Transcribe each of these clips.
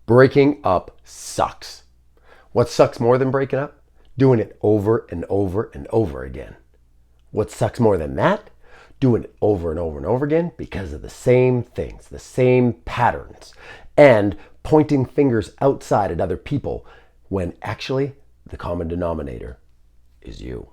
Breaking up sucks. What sucks more than breaking up? Doing it over and over and over again. What sucks more than that? Doing it over and over and over again because of the same things, the same patterns, and pointing fingers outside at other people when actually the common denominator is you.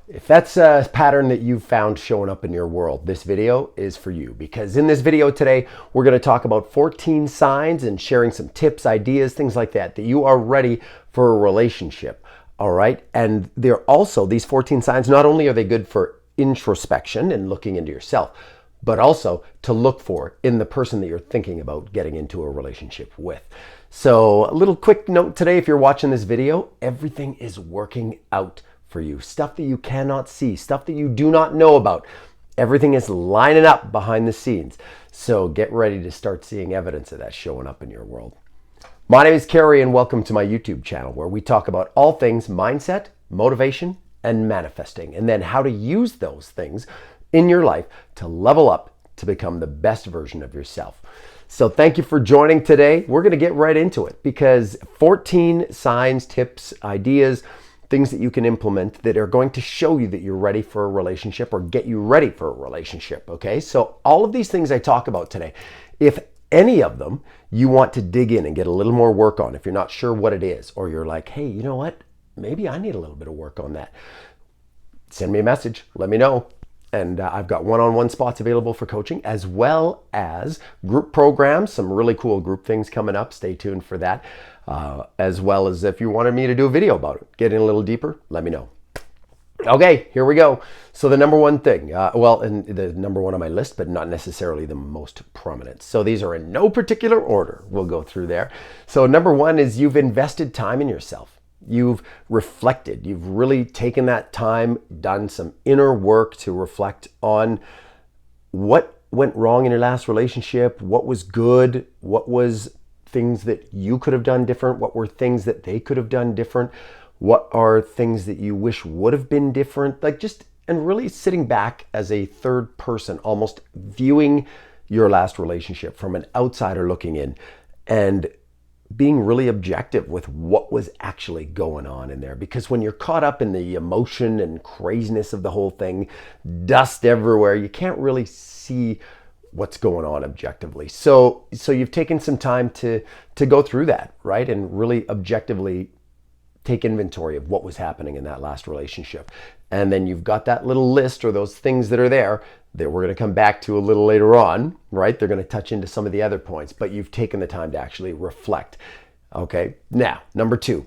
If that's a pattern that you've found showing up in your world, this video is for you, because in this video today, we're going to talk about 14 signs and sharing some tips, ideas, things like that you are ready for a relationship. All right. And they're also, these 14 signs, not only are they good for introspection and looking into yourself, but also to look for in the person that you're thinking about getting into a relationship with. So a little quick note today, if you're watching this video, everything is working out for you. Stuff that you cannot see, stuff that you do not know about. Everything is lining up behind the scenes. So get ready to start seeing evidence of that showing up in your world. My name is Kerry and welcome to my YouTube channel, where we talk about all things mindset, motivation, and manifesting, and then how to use those things in your life to level up to become the best version of yourself. So thank you for joining today. We're going to get right into it, because 14 signs, tips, ideas, things that you can implement that are going to show you that you're ready for a relationship or get you ready for a relationship. Okay, so all of these things I talk about today, if any of them you want to dig in and get a little more work on, if you're not sure what it is, or you're like, hey, you know what, maybe I need a little bit of work on that, send me a message, let me know. And I've got one-on-one spots available for coaching, as well as group programs, some really cool group things coming up. Stay tuned for that. As well as if you wanted me to do a video about it, get in a little deeper, let me know. Okay, here we go. So the number one thing, and the number one on my list, but not necessarily the most prominent. So these are in no particular order. We'll go through there. So number one is you've invested time in yourself. You've reflected. You've really taken that time, done some inner work to reflect on what went wrong in your last relationship, what was good, what was things that you could have done different, what were things that they could have done different, what are things that you wish would have been different, and really sitting back as a third person, almost viewing your last relationship from an outsider looking in and being really objective with what was actually going on in there. Because when you're caught up in the emotion and craziness of the whole thing, dust everywhere, you can't really see what's going on objectively. So you've taken some time to go through that, right? And really objectively take inventory of what was happening in that last relationship. And then you've got that little list, or those things that are there that we're going to come back to a little later on, right? They're going to touch into some of the other points, but you've taken the time to actually reflect. Okay. Now, number two,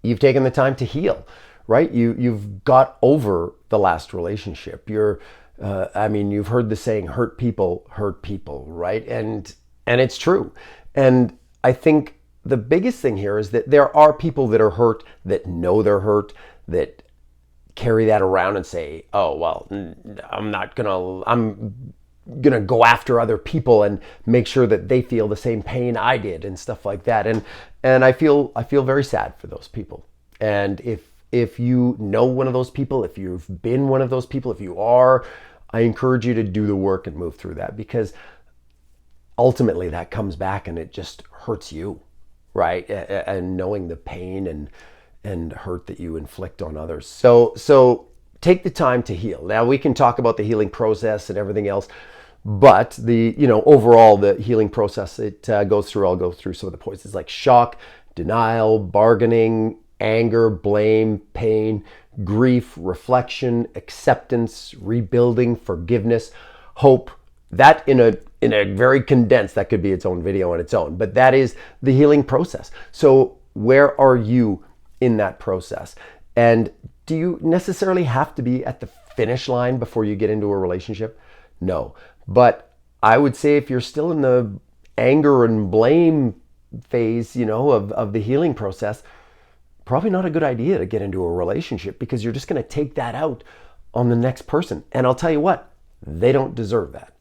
you've taken the time to heal, right? You've got over the last relationship. You've heard the saying, hurt people, right? And it's true. And I think the biggest thing here is that there are people that are hurt, that know they're hurt, that carry that around and say, oh, well, I'm gonna go after other people and make sure that they feel the same pain I did and stuff like that. And I feel very sad for those people. And if you know one of those people, if you've been one of those people, if you are, I encourage you to do the work and move through that, because ultimately that comes back and it just hurts you, right? And knowing the pain and hurt that you inflict on others. So take the time to heal. Now we can talk about the healing process and everything else, but overall the healing process, I'll go through some of the points. It's like shock, denial, bargaining, anger, blame, pain, grief, reflection, acceptance, rebuilding, forgiveness, hope. That in a very condensed, that could be its own video on its own, but that is the healing process. So where are you in that process? And do you necessarily have to be at the finish line before you get into a relationship? No. But I would say if you're still in the anger and blame phase, of the healing process, probably not a good idea to get into a relationship, because you're just going to take that out on the next person. And I'll tell you what, they don't deserve that.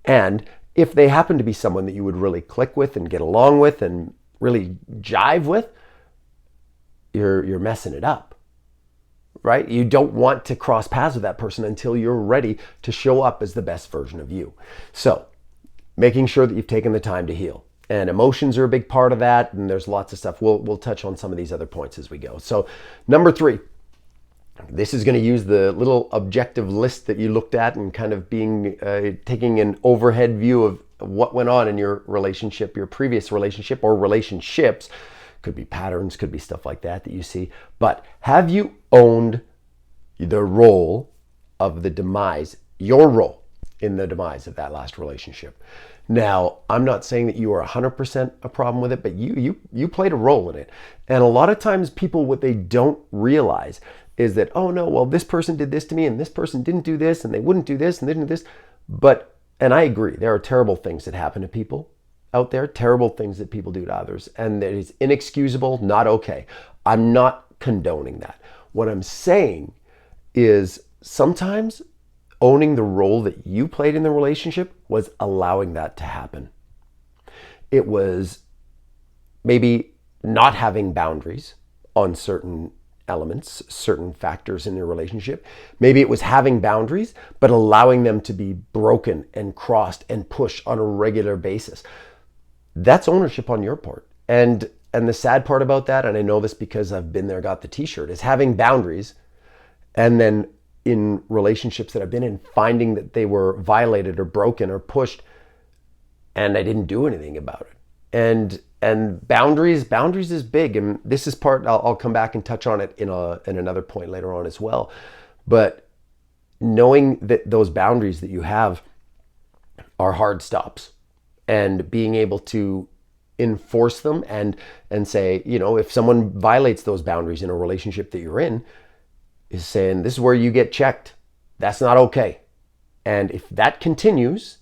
And if they happen to be someone that you would really click with and get along with and really jive with, you're messing it up, right? You don't want to cross paths with that person until you're ready to show up as the best version of you. So making sure that you've taken the time to heal. And emotions are a big part of that, and there's lots of stuff. We'll touch on some of these other points as we go. So number 3, this is going to use the little objective list that you looked at and kind of being taking an overhead view of what went on in your relationship, your previous relationship or relationships. Could be patterns, could be stuff like that you see. But have you owned the role of the demise, your role in the demise of that last relationship? Now, I'm not saying that you are 100% a problem with it, but you played a role in it. And a lot of times people, what they don't realize is that, oh no, well, this person did this to me and this person didn't do this and they wouldn't do this and they didn't do this. But, and I agree, there are terrible things that happen to people out there, terrible things that people do to others, and that is inexcusable, not okay. I'm not condoning that. What I'm saying is sometimes owning the role that you played in the relationship was allowing that to happen. It was maybe not having boundaries on certain elements, certain factors in your relationship. Maybe it was having boundaries, but allowing them to be broken and crossed and pushed on a regular basis. That's ownership on your part. And the sad part about that, and I know this because I've been there, got the t-shirt, is having boundaries and then in relationships that I've been in, finding that they were violated or broken or pushed and I didn't do anything about it. And boundaries is big. And this is part, I'll come back and touch on it in another point later on as well. But knowing that those boundaries that you have are hard stops and being able to enforce them and say, you know, if someone violates those boundaries in a relationship that you're in, is saying, this is where you get checked. That's not okay. And if that continues,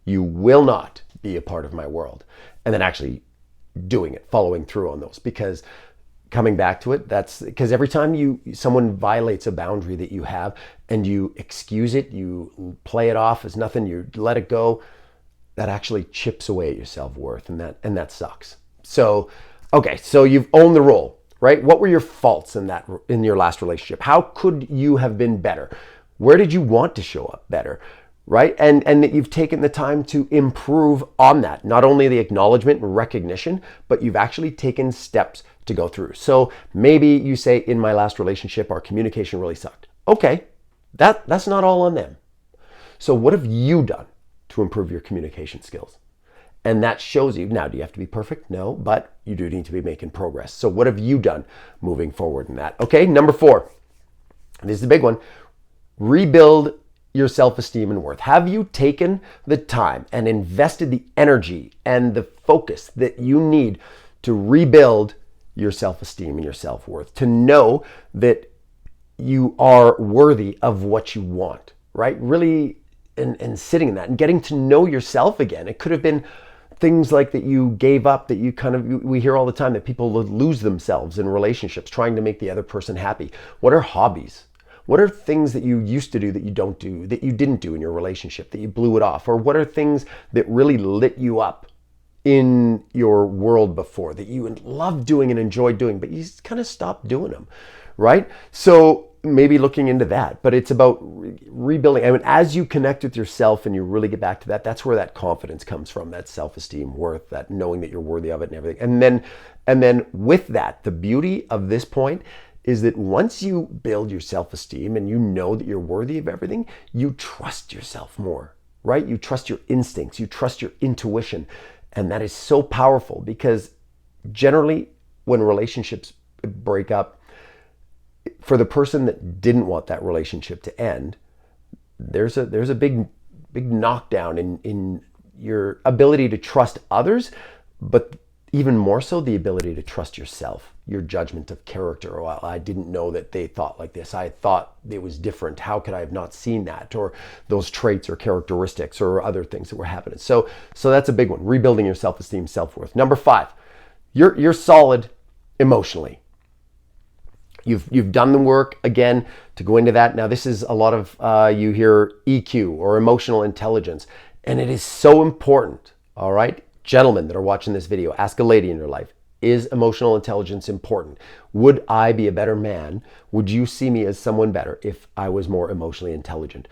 you will not be a part of my world. And then actually doing it, following through on those, because coming back to it, that's because every time someone violates a boundary that you have and you excuse it, you play it off as nothing, you let it go, that actually chips away at your self-worth, and that sucks. So, okay, so you've owned the role, right? What were your faults in your last relationship? How could you have been better? Where did you want to show up better? Right? And that you've taken the time to improve on that. Not only the acknowledgement and recognition, but you've actually taken steps to go through. So maybe you say, in my last relationship, our communication really sucked. Okay, that's not all on them. So what have you done to improve your communication skills? And that shows you, now, do you have to be perfect? No, but you do need to be making progress. So what have you done moving forward in that? Okay, number 4, this is the big one. Rebuild your self-esteem and worth. Have you taken the time and invested the energy and the focus that you need to rebuild your self-esteem and your self-worth, to know that you are worthy of what you want, right? Really, and sitting in that and getting to know yourself again. It could have been things like that you gave up, that we hear all the time that people lose themselves in relationships trying to make the other person happy. What are hobbies? What are things that you used to do that you don't do, that you didn't do in your relationship, that you blew it off? Or what are things that really lit you up in your world before, that you loved doing and enjoyed doing, but you just kind of stopped doing them, right? So maybe looking into that, but it's about rebuilding. I mean, as you connect with yourself and you really get back to that, that's where that confidence comes from, that self-esteem, worth, that knowing that you're worthy of it and everything. And then with that, the beauty of this point is that once you build your self-esteem and you know that you're worthy of everything, you trust yourself more, right? You trust your instincts, you trust your intuition. And that is so powerful, because generally when relationships break up, for the person that didn't want that relationship to end, there's a big knockdown in your ability to trust others, but even more so the ability to trust yourself, your judgment of character. Well, I didn't know that they thought like this. I thought it was different. How could I have not seen that? Or those traits or characteristics or other things that were happening. So that's a big one. Rebuilding your self-esteem, self-worth. Number 5, you're solid emotionally. You've done the work, again, to go into that. Now, this is a lot of, you hear EQ or emotional intelligence, and it is so important, all right? Gentlemen that are watching this video, ask a lady in your life, is emotional intelligence important? Would I be a better man? Would you see me as someone better if I was more emotionally intelligent?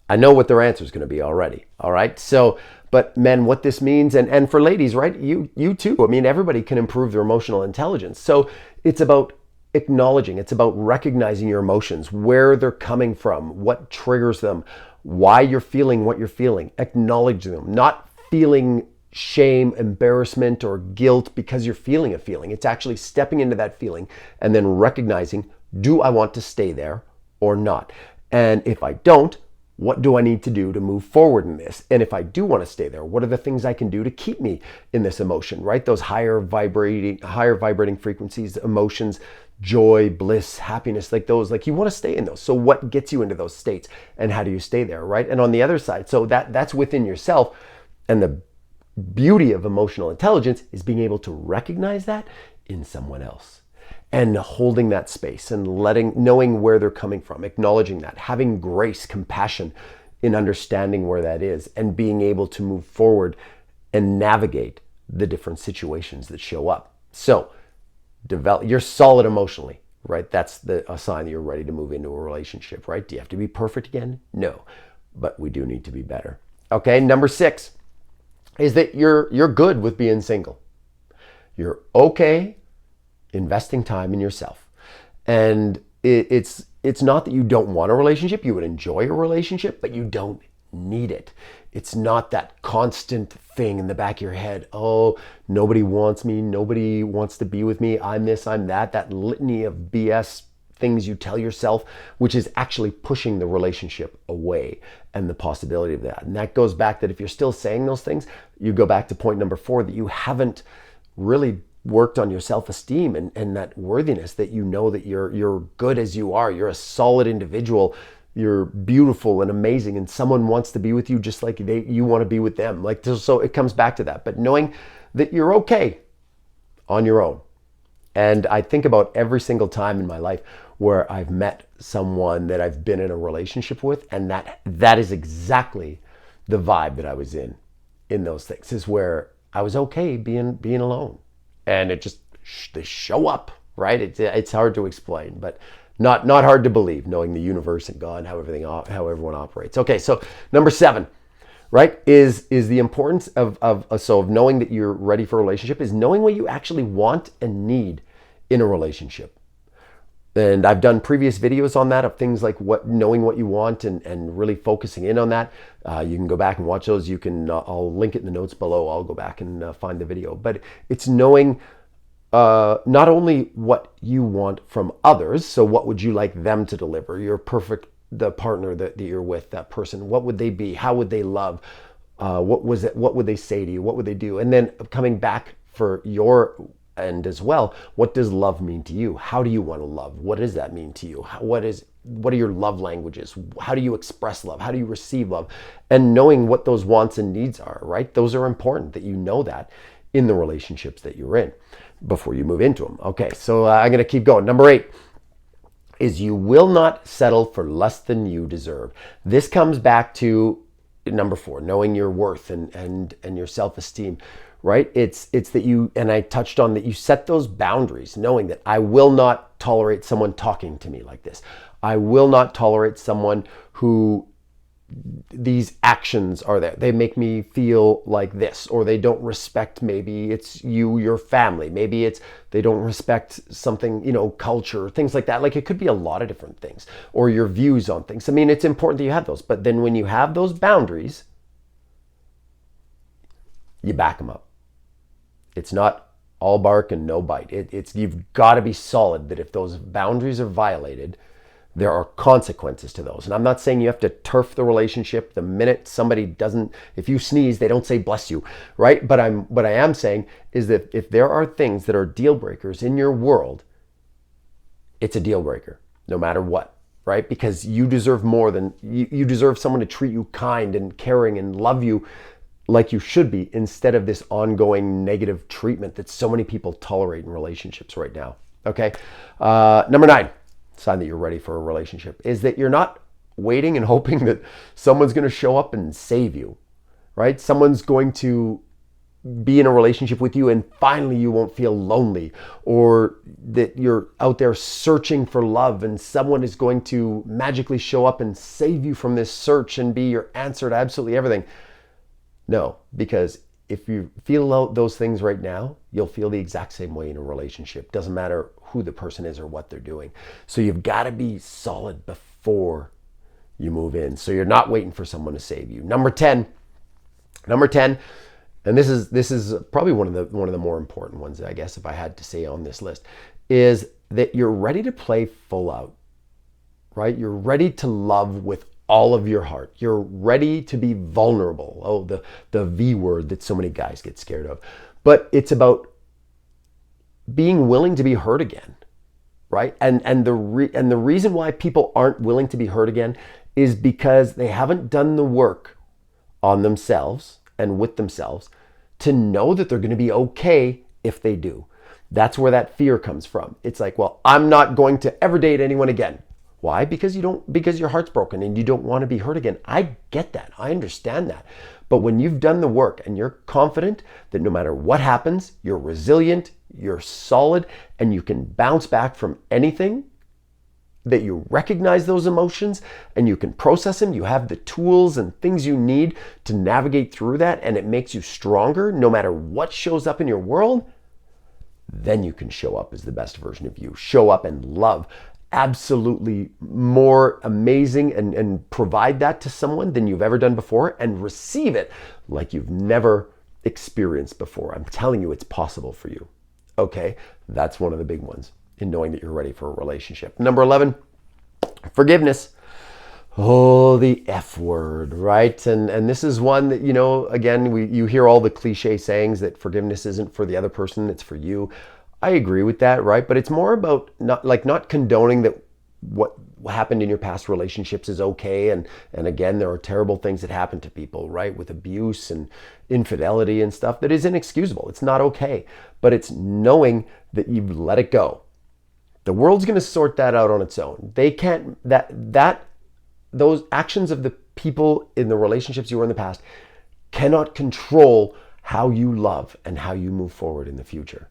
I know what their answer is going to be already, all right? So, But men, what this means, and for ladies, right? You too. I mean, everybody can improve their emotional intelligence. So it's about acknowledging, it's about recognizing your emotions, where they're coming from, what triggers them, why you're feeling what you're feeling. Acknowledge them, not feeling shame, embarrassment, or guilt because you're feeling a feeling. It's actually stepping into that feeling and then recognizing, do I want to stay there or not? And if I don't, what do I need to do to move forward in this? And if I do want to stay there, what are the things I can do to keep me in this emotion, right? Those higher vibrating frequencies, emotions, joy, bliss, happiness, like those, like you want to stay in those. So what gets you into those states and how do you stay there, right? And on the other side, so that's within yourself. And the beauty of emotional intelligence is being able to recognize that in someone else and holding that space and knowing where they're coming from, acknowledging that, having grace, compassion in understanding where that is, and being able to move forward and navigate the different situations that show up. So you're solid emotionally, right? That's a sign that you're ready to move into a relationship, right? Do you have to be perfect again? No, but we do need to be better. Okay, number 6 is that you're good with being single. You're okay investing time in yourself. And it's not that you don't want a relationship. You would enjoy a relationship, but you don't need it. It's not that constant thing in the back of your head. Oh, nobody wants me. Nobody wants to be with me. I'm this, I'm that. That litany of BS things you tell yourself, which is actually pushing the relationship away and the possibility of that. And that goes back that if you're still saying those things, you go back to point number 4, that you haven't really worked on your self-esteem and that worthiness, that you know that you're good as you are. You're a solid individual. You're beautiful and amazing, and someone wants to be with you just like you want to be with them. Like, so it comes back to that. But knowing that you're okay on your own. And I think about every single time in my life where I've met someone that I've been in a relationship with, and that is exactly the vibe that I was in those things, is where I was okay being alone. And it just, they show up, right? It's hard to explain, but not hard to believe, knowing the universe and God, how everyone operates. Okay, so number 7, right, is the importance of knowing that you're ready for a relationship, is knowing what you actually want and need in a relationship. And I've done previous videos on that, of things like knowing what you want and really focusing in on that. You can go back and watch those. You can, I'll link it in the notes below. I'll go back and find the video. But it's knowing not only what you want from others, so what would you like them to deliver, the partner that you're with, that person, what would they be? How would they love? What would they say to you? What would they do? And then coming back for your end as well, what does love mean to you? How do you want to love? What does that mean to you? What are your love languages? How do you express love? How do you receive love? And knowing what those wants and needs are, right? Those are important, that you know that in the relationships that you're in before you move into them. Okay, so I'm going to keep going. Number 8 is you will not settle for less than you deserve. This comes back to number 4, knowing your worth and your self-esteem, right? It's that you, and I touched on that, you set those boundaries, knowing that I will not tolerate someone talking to me like this. I will not tolerate someone who, these actions are there, they make me feel like this, or they don't respect, maybe it's your family, maybe it's they don't respect something, culture, things like that. Like, it could be a lot of different things, or your views on things. I mean, it's important that you have those, but then when you have those boundaries, you back them up. It's not all bark and no bite. You've got to be solid that if those boundaries are violated, there are consequences to those. And I'm not saying you have to turf the relationship the minute somebody doesn't, if you sneeze, they don't say bless you, right? But what I am saying is that if there are things that are deal breakers in your world, it's a deal breaker, no matter what, right? Because you deserve more than, you deserve someone to treat you kind and caring and love you like you should be, instead of this ongoing negative treatment that so many people tolerate in relationships right now. Okay. Number 9, sign that you're ready for a relationship, is that you're not waiting and hoping that someone's going to show up and save you, right? Someone's going to be in a relationship with you and finally you won't feel lonely, or that you're out there searching for love and someone is going to magically show up and save you from this search and be your answer to absolutely everything. No, because if you feel those things right now, you'll feel the exact same way in a relationship. Doesn't matter who the person is or what they're doing. So you've got to be solid before you move in. So you're not waiting for someone to save you. Number 10, and this is probably one of the more important ones, I guess, if I had to say on this list, is that you're ready to play full out, right? You're ready to love with all of your heart. You're ready to be vulnerable. Oh, the V word that so many guys get scared of. But it's about being willing to be hurt again, right? And the reason why people aren't willing to be hurt again is because they haven't done the work on themselves and with themselves to know that they're going to be okay if they do. That's where that fear comes from. It's like, well, I'm not going to ever date anyone again. Why? Because your heart's broken and you don't want to be hurt again. I get that. I understand that. But when you've done the work and you're confident that no matter what happens, you're resilient, you're solid, and you can bounce back from anything, that you recognize those emotions and you can process them, you have the tools and things you need to navigate through that, and it makes you stronger no matter what shows up in your world, then you can show up as the best version of you. Show up and love absolutely more amazing and provide that to someone than you've ever done before and receive it like you've never experienced before. I'm telling you, it's possible for you. Okay, that's one of the big ones in knowing that you're ready for a relationship. Number 11, forgiveness. Oh, the F word, right? And this is one that, again, you hear all the cliche sayings that forgiveness isn't for the other person, it's for you. I agree with that, right? But it's more about not condoning that what happened in your past relationships is okay. And again, there are terrible things that happen to people, right? With abuse and infidelity and stuff that is inexcusable. It's not okay. But it's knowing that you've let it go. The world's going to sort that out on its own. They can't, those actions of the people in the relationships you were in the past cannot control how you love and how you move forward in the future,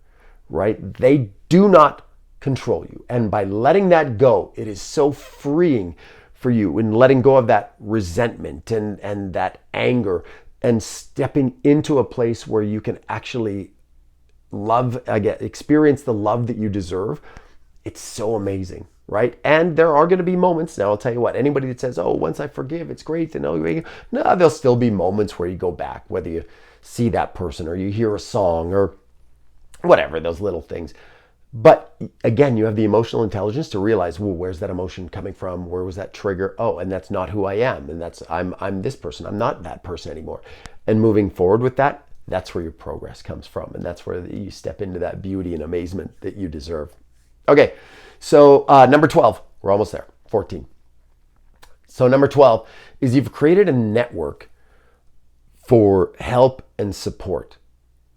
right? They do not control you. And by letting that go, it is so freeing for you in letting go of that resentment and that anger and stepping into a place where you can actually experience the love that you deserve. It's so amazing, right? And there are going to be moments. Now, I'll tell you what, anybody that says, oh, once I forgive, it's great. No, there'll still be moments where you go back, whether you see that person or you hear a song or whatever, those little things. But again, you have the emotional intelligence to realize, well, where's that emotion coming from? Where was that trigger? Oh, and that's not who I am. And I'm this person. I'm not that person anymore. And moving forward with that, that's where your progress comes from. And that's where you step into that beauty and amazement that you deserve. Okay, so number 12, we're almost there, 14. So number 12 is you've created a network for help and support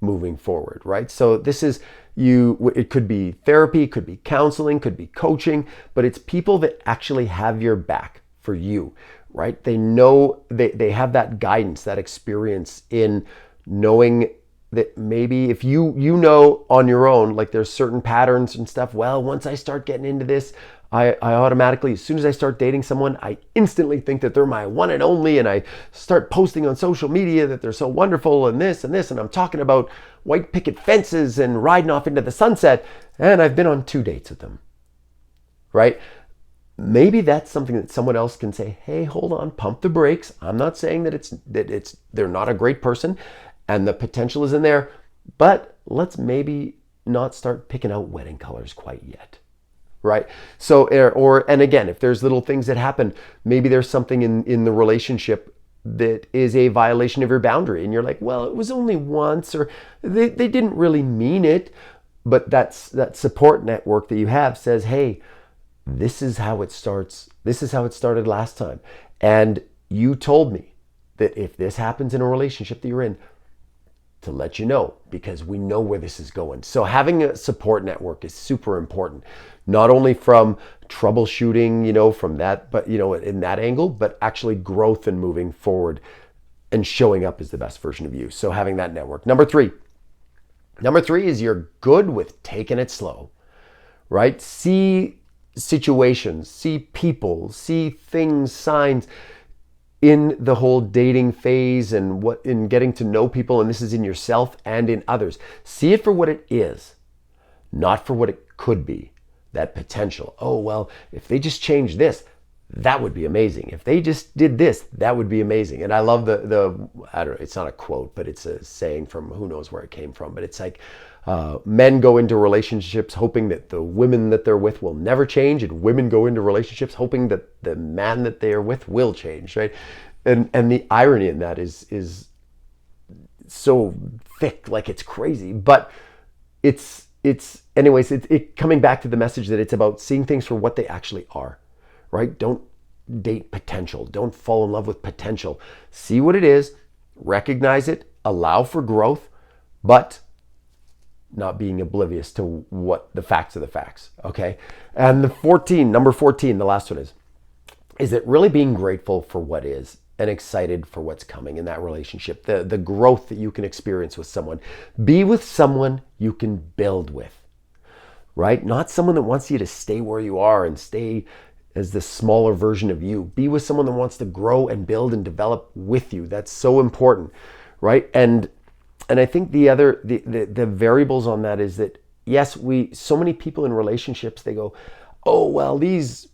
moving forward, right? So this is it could be therapy, could be counseling, could be coaching, but it's people that actually have your back for you, right? They know, they have that guidance, that experience in knowing that maybe if you know on your own, like there's certain patterns and stuff, well, once I start getting into this, I automatically, as soon as I start dating someone, I instantly think that they're my one and only, and I start posting on social media that they're so wonderful and this, and I'm talking about white picket fences and riding off into the sunset, and I've been on 2 dates with them, right? Maybe that's something that someone else can say, hey, hold on, pump the brakes. I'm not saying that they're not a great person and the potential is in there, but let's maybe not start picking out wedding colors quite yet. Right? So, and again, if there's little things that happen, maybe there's something in the relationship that is a violation of your boundary. And you're like, well, it was only once, or they didn't really mean it. But that support network that you have says, hey, this is how it starts. This is how it started last time. And you told me that if this happens in a relationship that you're in, to let you know, because we know where this is going. So having a support network is super important, not only from troubleshooting, from that, but, in that angle, but actually growth and moving forward and showing up as the best version of you. So having that network. Number three is you're good with taking it slow, right? See situations, see people, see things, signs. in the whole dating phase and what in getting to know people, and this is in yourself and in others. See it for what it is, not for what it could be, that potential. Oh, well, if they just change this, that would be amazing. If they just did this, that would be amazing. And I love the I don't know, it's not a quote, but it's a saying from who knows where it came from, but it's like, men go into relationships hoping that the women that they're with will never change, and women go into relationships hoping that the man that they are with will change, right? And the irony in that is so thick, like it's crazy. But it's anyways, it coming back to the message that it's about seeing things for what they actually are, right? Don't date potential. Don't fall in love with potential. See what it is, recognize it, allow for growth, but not being oblivious to what the facts are the facts, okay? And number 14, the last one is that really being grateful for what is and excited for what's coming in that relationship, the growth that you can experience with someone. Be with someone you can build with, right? Not someone that wants you to stay where you are and stay as the smaller version of you. Be with someone that wants to grow and build and develop with you. That's so important, right? And I think the variables on that is that, yes, so many people in relationships, they go, oh, well, these,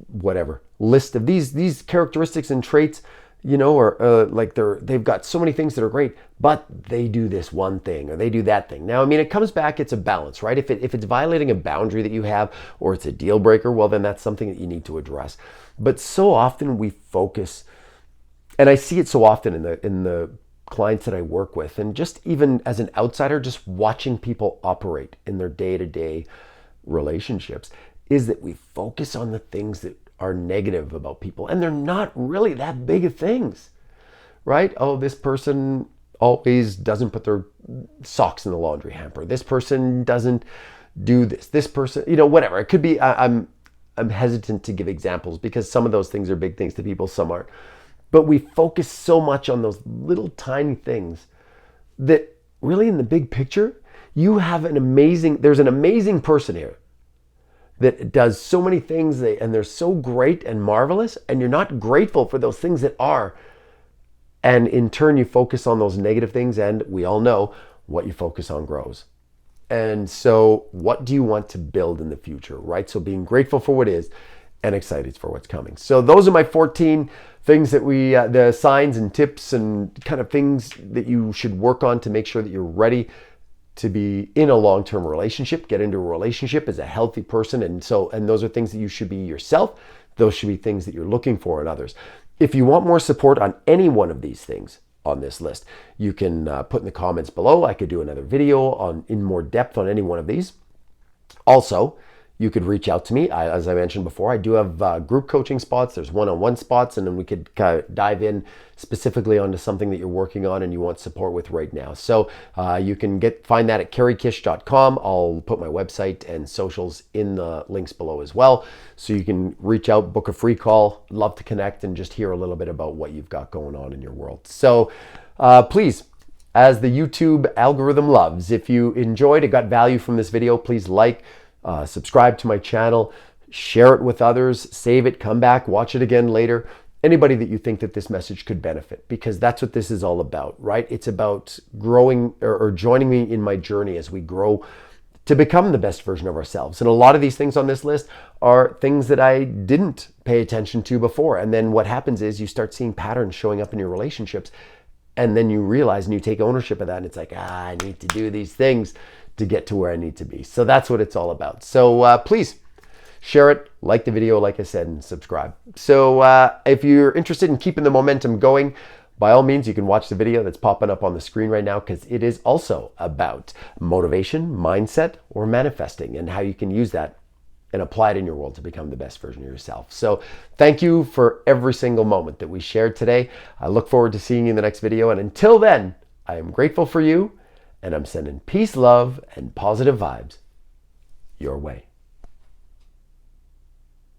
whatever, list of these characteristics and traits, or like they've got so many things that are great, but they do this one thing or they do that thing. Now, I mean, it comes back, it's a balance, right? If it's violating a boundary that you have or it's a deal breaker, well, then that's something that you need to address. But so often we focus, and I see it so often in the clients that I work with, and just even as an outsider, just watching people operate in their day-to-day relationships, is that we focus on the things that are negative about people, and they're not really that big of things, right? Oh, this person always doesn't put their socks in the laundry hamper. This person doesn't do this. This person, whatever. It could be, I'm hesitant to give examples because some of those things are big things to people, some aren't. But we focus so much on those little tiny things that really in the big picture, there's an amazing person here that does so many things and they're so great and marvelous, and you're not grateful for those things that are. And in turn, you focus on those negative things, and we all know what you focus on grows. And so what do you want to build in the future, right? So being grateful for what is and excited for what's coming. So those are my 14 things that the signs and tips and kind of things that you should work on to make sure that you're ready to be in a long-term relationship, get into a relationship as a healthy person. And those are things that you should be yourself. Those should be things that you're looking for in others. If you want more support on any one of these things on this list, you can put in the comments below. I could do another video in more depth on any one of these. Also, you could reach out to me. As I mentioned before, I do have group coaching spots. There's one-on-one spots, and then we could kind of dive in specifically onto something that you're working on and you want support with right now. So you can find that at kerrykish.com. I'll put my website and socials in the links below as well. So you can reach out, book a free call. Love to connect and just hear a little bit about what you've got going on in your world. So please, as the YouTube algorithm loves, if you enjoyed and got value from this video, please subscribe to my channel, share it with others, save it, come back, watch it again later. Anybody that you think that this message could benefit, because that's what this is all about, right? It's about growing or joining me in my journey as we grow to become the best version of ourselves. And a lot of these things on this list are things that I didn't pay attention to before. And then what happens is you start seeing patterns showing up in your relationships, and then you realize and you take ownership of that, and it's like, I need to do these things to get to where I need to be. So that's what it's all about. So please share it, like the video, like I said, and subscribe. So if you're interested in keeping the momentum going, by all means, you can watch the video that's popping up on the screen right now, because it is also about motivation, mindset, or manifesting, and how you can use that and apply it in your world to become the best version of yourself. So thank you for every single moment that we shared today. I look forward to seeing you in the next video. And until then, I am grateful for you, and I'm sending peace, love, and positive vibes your way.